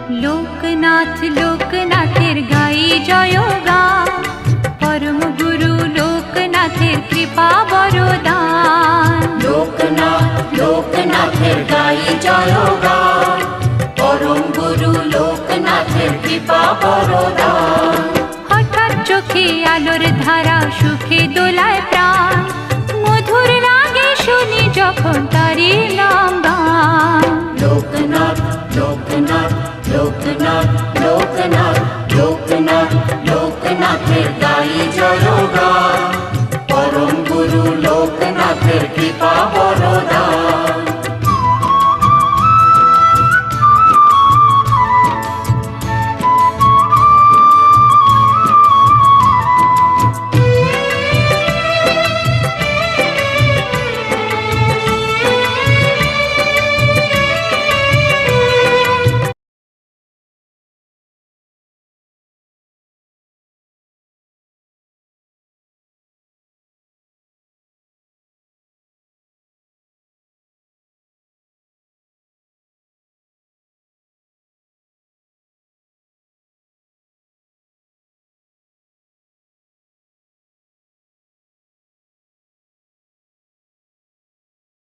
লোকনাথ লোকনাথের গাই জয়গান, পরম গুরু লোকনাথের কৃপা বরদান। লোকনাথ লোকনাথের গাই জয়গান, পরম গুরু লোকনাথের কৃপা বরদান। হঠাৎ চোখে আলোর ধারা, সুখে দোলায় প্রাণ, মধুর লাগে শুনি যখন তারি নাম গান। লোকনাথ লোকনাথ লোকনাথ লোকনাথ লোকনাথ লোকনাথের গাই জয়গান, পরম গুরু লোকনাথের কৃপা